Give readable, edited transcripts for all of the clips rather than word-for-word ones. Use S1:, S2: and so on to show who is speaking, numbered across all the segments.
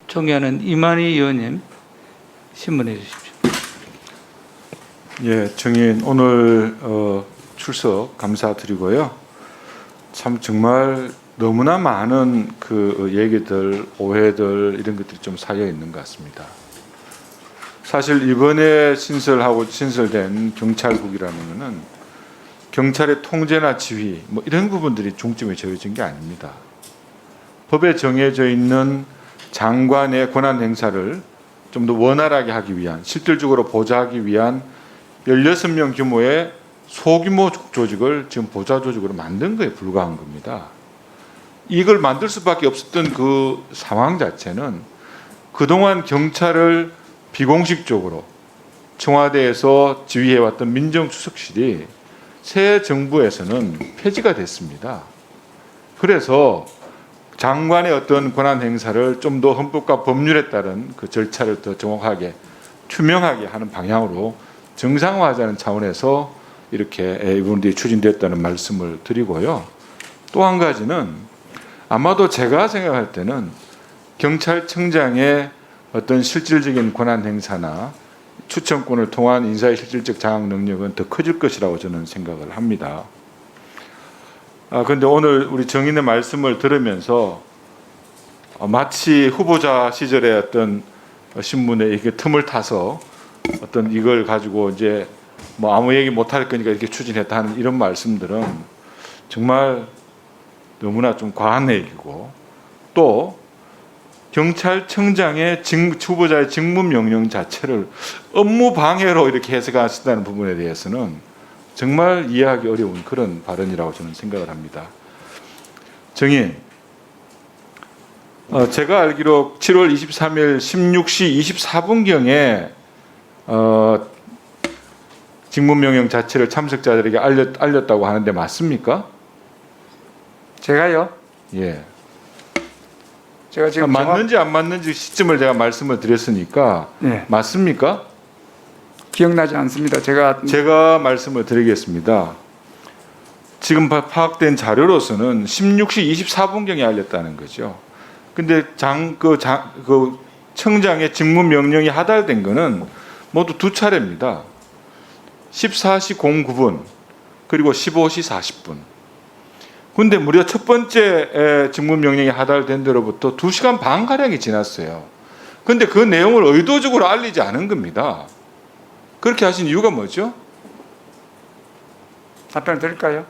S1: 존경하는 이만희 의원님 신문해 주십시오.
S2: 예, 정인 오늘 출석 감사드리고요. 참 정말 너무나 많은 그 얘기들, 오해들 이런 것들이 좀 쌓여 있는 것 같습니다. 사실 이번에 신설된 경찰국이라는 것은 경찰의 통제나 지휘 뭐 이런 부분들이 중점에 놓여진 게 아닙니다. 법에 정해져 있는 장관의 권한 행사를 좀 더 원활하게 하기 위한, 실질적으로 보좌하기 위한 16명 규모의 소규모 조직을 지금 보좌 조직으로 만든 거에 불과한 겁니다. 이걸 만들 수밖에 없었던 그 상황 자체는 그동안 경찰을 비공식적으로 청와대에서 지휘해왔던 민정수석실이 새 정부에서는 폐지가 됐습니다. 그래서 장관의 어떤 권한 행사를 좀 더 헌법과 법률에 따른 그 절차를 더 정확하게 투명하게 하는 방향으로 정상화하자는 차원에서 이렇게 이분들이 추진됐다는 말씀을 드리고요. 또 한 가지는 아마도 제가 생각할 때는 경찰청장의 어떤 실질적인 권한 행사나 추천권을 통한 인사의 실질적 장악 능력은 더 커질 것이라고 저는 생각을 합니다. 그런데 오늘 우리 정인의 말씀을 들으면서 마치 후보자 시절에 어떤 신문에 이렇게 틈을 타서 어떤 이걸 가지고 이제 뭐 아무 얘기 못할 거니까 이렇게 추진했다 하는 이런 말씀들은 정말 너무나 좀 과한 얘기고, 또 경찰청장의 후보자의 직무명령 자체를 업무 방해로 이렇게 해석하신다는 부분에 대해서는 정말 이해하기 어려운 그런 발언이라고 저는 생각을 합니다. 정인, 제가 알기로 7월 23일 16시 24분경에 직무명령 자체를 참석자들에게 알렸다고 하는데 맞습니까?
S3: 제가요?
S2: 예.
S3: 제가 지금
S2: 맞는지 안 맞는지 시점을 제가 말씀을 드렸으니까
S3: 네.
S2: 맞습니까?
S3: 기억나지 않습니다.
S2: 제가 말씀을 드리겠습니다. 지금 파악된 자료로서는 16시 24분경에 알렸다는 거죠. 근데 그 청장의 직무 명령이 하달된 거는 모두 두 차례입니다. 14시 09분 그리고 15시 40분. 근데 무려 첫 번째 직무 명령이 하달된 데로부터 2시간 반 가량이 지났어요. 근데 그 내용을 의도적으로 알리지 않은 겁니다. 그렇게 하신 이유가 뭐죠?
S3: 답변을 드릴까요?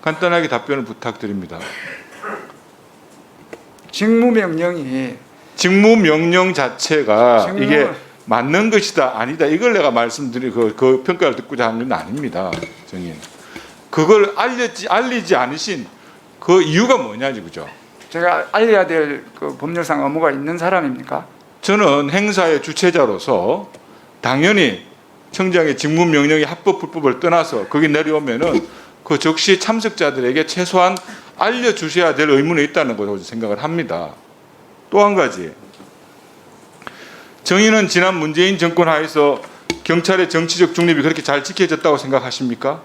S2: 간단하게 답변을 부탁드립니다. 직무명령 자체가 이게 맞는 것이다 아니다 이걸 내가 말씀드린 그 평가를 듣고자 하는 건 아닙니다. 정인. 그걸 알리지 않으신 그 이유가 뭐냐지, 그죠?
S3: 제가 알려야 될 그 법률상 의무가 있는 사람입니까?
S2: 저는 행사의 주체자로서 당연히 청장의 직무명령이 합법 불법을 떠나서 거기 내려오면은 그 즉시 참석자들에게 최소한 알려주셔야 될 의무는 있다는 것으로 생각을 합니다. 또 한 가지, 정의는 지난 문재인 정권 하에서 경찰의 정치적 중립이 그렇게 잘 지켜졌다고 생각하십니까?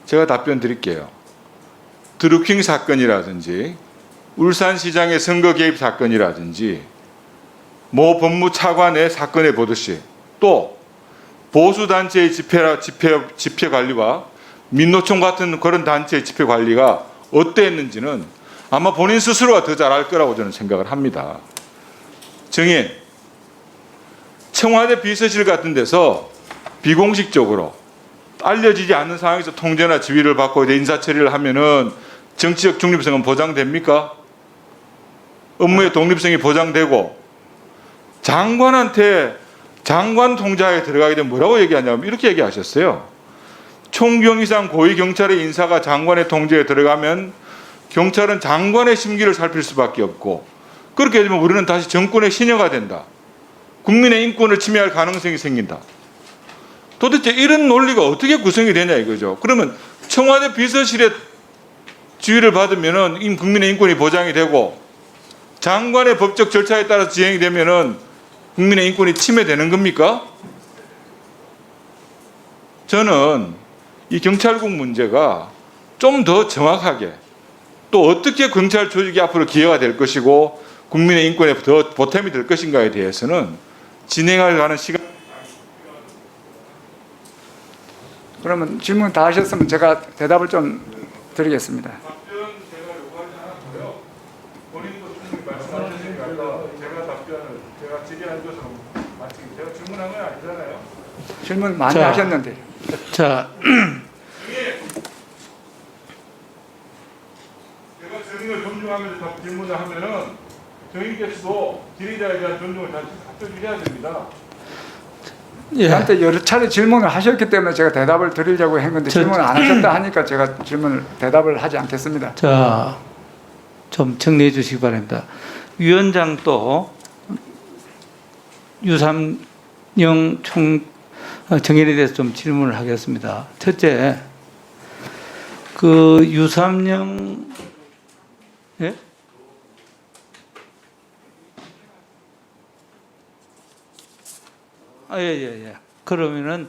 S2: 제가 답변 드릴게요. 드루킹 사건이라든지 울산시장의 선거 개입 사건이라든지 모 법무차관의 사건에 보듯이 또 보수단체의 집회 관리와 민노총 같은 그런 단체의 집회 관리가 어땠는지는 아마 본인 스스로가 더 잘 알 거라고 저는 생각을 합니다. 정인, 청와대 비서실 같은 데서 비공식적으로 알려지지 않는 상황에서 통제나 지휘를 받고 인사처리를 하면은 정치적 중립성은 보장됩니까? 업무의 독립성이 보장되고 장관한테 장관 통제하에 들어가게 되면 뭐라고 얘기하냐면 이렇게 얘기하셨어요. 총경 이상 고위 경찰의 인사가 장관의 통제에 들어가면 경찰은 장관의 심기를 살필 수밖에 없고 그렇게 되면 우리는 다시 정권의 신여가 된다. 국민의 인권을 침해할 가능성이 생긴다. 도대체 이런 논리가 어떻게 구성이 되냐 이거죠. 그러면 청와대 비서실의 지휘를 받으면은 국민의 인권이 보장이 되고 장관의 법적 절차에 따라서 진행이 되면은 국민의 인권이 침해되는 겁니까? 저는 이 경찰국 문제가 좀 더 정확하게 또 어떻게 검찰 조직이 앞으로 기여가 될 것이고 국민의 인권에 더 보탬이 될 것인가에 대해서는 진행할 가는 시간.
S3: 그러면 질문 다 하셨으면 제가 대답을 좀 드리겠습니다.
S2: 답변 제가 요구하지 않았고요. 본인도 충분히 말씀하셨으니까 제가 답변을 제가 질의한 것으로 마치기. 제가 질문한 건 아니잖아요.
S3: 질문 많이
S1: 자.
S3: 하셨는데.
S1: 자,
S2: 제가 증인을 존중하면서 질문을 하면은 증인께서도 질의자에 대한 존중을 다시 갖춰주셔야 됩니다.
S1: 예.
S3: 저한테 여러 차례 질문을 하셨기 때문에 제가 대답을 드리려고 한 건데 질문을 안 하셨다 하니까 제가 대답을 하지 않겠습니다.
S1: 자, 좀 정리해 주시기 바랍니다. 위원장도 유삼영 정인에 대해서 좀 질문을 하겠습니다. 첫째, 그 유삼영 예? 예. 그러면은